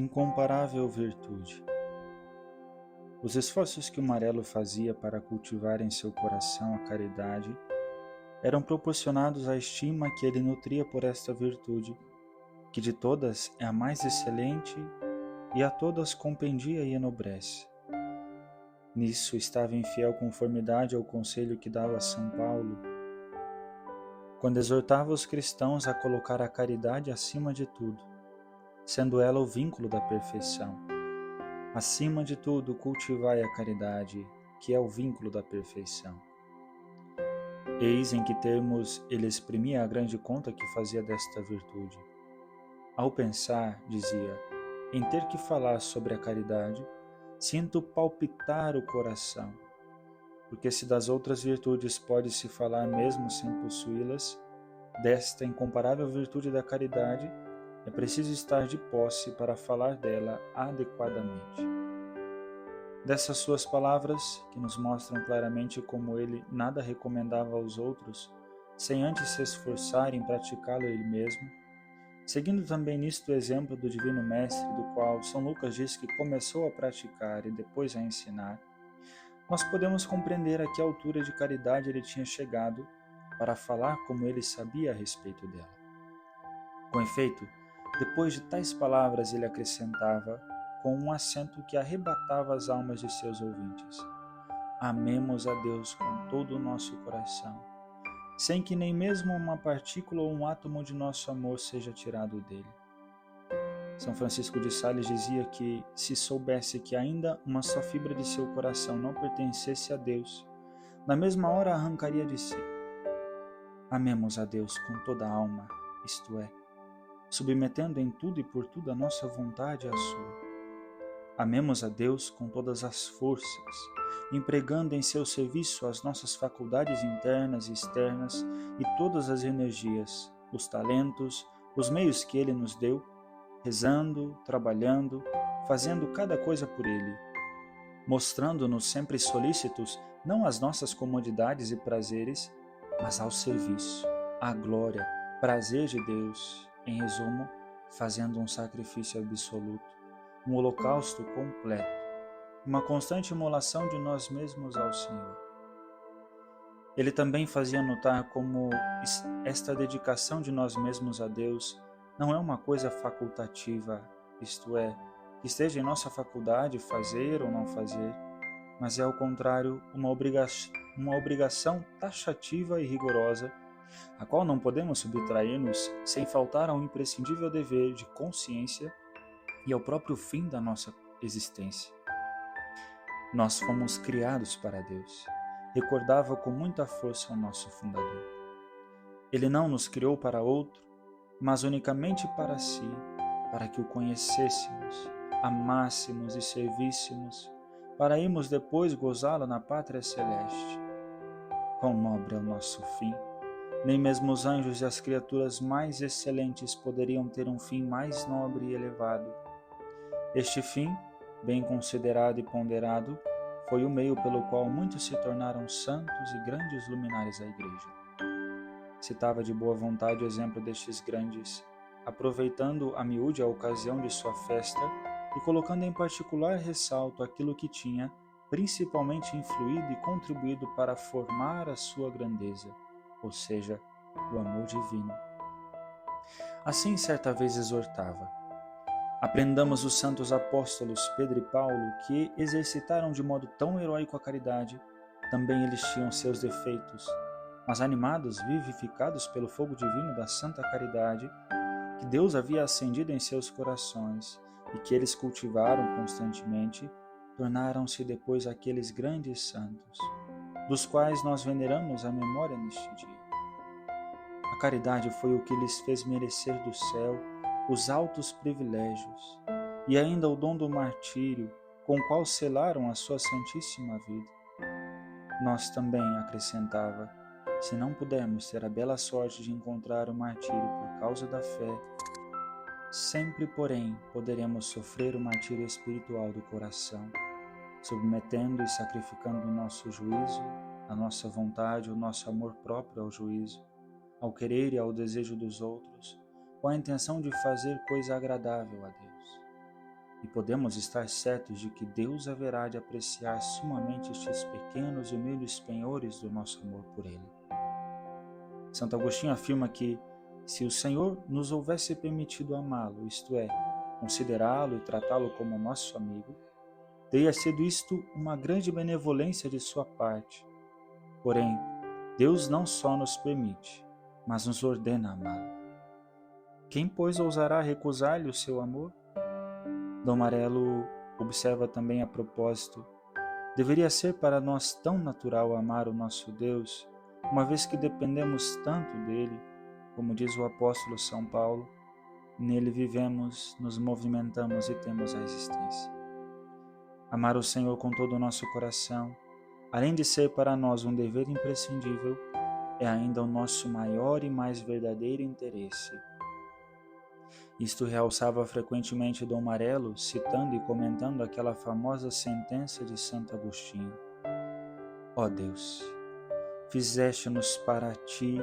Incomparável virtude. Os esforços que o Marelo fazia para cultivar em seu coração a caridade eram proporcionados à estima que ele nutria por esta virtude, que de todas é a mais excelente e a todas compendia e enobrece. Nisso estava em fiel conformidade ao conselho que dava São Paulo, quando exortava os cristãos a colocar a caridade acima de tudo, sendo ela o vínculo da perfeição. Acima de tudo, cultivai a caridade, que é o vínculo da perfeição. Eis em que termos ele exprimia a grande conta que fazia desta virtude. Ao pensar, dizia, em ter que falar sobre a caridade, sinto palpitar o coração, porque se das outras virtudes pode-se falar mesmo sem possuí-las, desta incomparável virtude da caridade é preciso estar de posse para falar dela adequadamente. Dessas suas palavras, que nos mostram claramente como ele nada recomendava aos outros, sem antes se esforçar em praticá-lo ele mesmo, seguindo também nisto o exemplo do Divino Mestre, do qual São Lucas diz que começou a praticar e depois a ensinar, nós podemos compreender a que altura de caridade ele tinha chegado para falar como ele sabia a respeito dela. Com efeito, depois de tais palavras ele acrescentava, com um acento que arrebatava as almas de seus ouvintes: amemos a Deus com todo o nosso coração, sem que nem mesmo uma partícula ou um átomo de nosso amor seja tirado dele. São Francisco de Sales dizia que, se soubesse que ainda uma só fibra de seu coração não pertencesse a Deus, na mesma hora arrancaria de si. Amemos a Deus com toda a alma, isto é, submetendo em tudo e por tudo a nossa vontade à sua. Amemos a Deus com todas as forças, empregando em seu serviço as nossas faculdades internas e externas e todas as energias, os talentos, os meios que Ele nos deu, rezando, trabalhando, fazendo cada coisa por Ele, mostrando-nos sempre solícitos não às nossas comodidades e prazeres, mas ao serviço, à glória, prazer de Deus, em resumo, fazendo um sacrifício absoluto, um holocausto completo, uma constante imolação de nós mesmos ao Senhor. Ele também fazia notar como esta dedicação de nós mesmos a Deus não é uma coisa facultativa, isto é, que esteja em nossa faculdade fazer ou não fazer, mas é ao contrário uma obrigação taxativa e rigorosa, a qual não podemos subtrair-nos sem faltar ao imprescindível dever de consciência e ao próprio fim da nossa existência. Nós fomos criados para Deus, recordava com muita força o nosso fundador. Ele não nos criou para outro, mas unicamente para si, para que o conhecêssemos, amássemos e servíssemos, para irmos depois gozá-lo na pátria celeste. Quão nobre é o nosso fim! Nem mesmo os anjos e as criaturas mais excelentes poderiam ter um fim mais nobre e elevado. Este fim, bem considerado e ponderado, foi o meio pelo qual muitos se tornaram santos e grandes luminares da Igreja. Citava de boa vontade o exemplo destes grandes, aproveitando a miúde a ocasião de sua festa e colocando em particular ressalto aquilo que tinha principalmente influído e contribuído para formar a sua grandeza, ou seja, o amor divino. Assim, certa vez exortava: aprendamos os santos apóstolos Pedro e Paulo, que exercitaram de modo tão heróico a caridade. Também eles tinham seus defeitos, mas animados, vivificados pelo fogo divino da santa caridade, que Deus havia acendido em seus corações e que eles cultivaram constantemente, tornaram-se depois aqueles grandes santos, dos quais nós veneramos a memória neste dia. A caridade foi o que lhes fez merecer do céu os altos privilégios e ainda o dom do martírio, com o qual selaram a sua santíssima vida. Nós também, acrescentava, se não pudermos ter a bela sorte de encontrar o martírio por causa da fé, sempre, porém, poderemos sofrer o martírio espiritual do coração, submetendo e sacrificando o nosso juízo, a nossa vontade, o nosso amor próprio ao juízo, ao querer e ao desejo dos outros, com a intenção de fazer coisa agradável a Deus. e podemos estar certos de que Deus haverá de apreciar sumamente estes pequenos e humildes penhores do nosso amor por Ele. Santo Agostinho afirma que, se o Senhor nos houvesse permitido amá-lo, isto é, considerá-lo e tratá-lo como nosso amigo, teria sido isto uma grande benevolência de sua parte. Porém, Deus não só nos permite, mas nos ordena amá-lo. Quem, pois, ousará recusar-lhe o seu amor? Dom Marelo observa também a propósito: deveria ser para nós tão natural amar o nosso Deus, uma vez que dependemos tanto dele, como diz o apóstolo São Paulo, nele vivemos, nos movimentamos e temos a existência. Amar o Senhor com todo o nosso coração, além de ser para nós um dever imprescindível, é ainda o nosso maior e mais verdadeiro interesse. Isto realçava frequentemente Dom Marelo, citando e comentando aquela famosa sentença de Santo Agostinho: ó Deus, fizeste-nos para ti,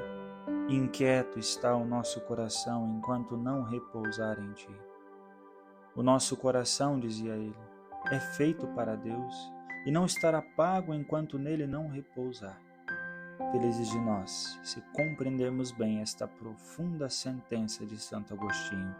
inquieto está o nosso coração enquanto não repousar em ti. O nosso coração, dizia ele, é feito para Deus e não estará pago enquanto nele não repousar. Felizes de nós, se compreendermos bem esta profunda sentença de Santo Agostinho.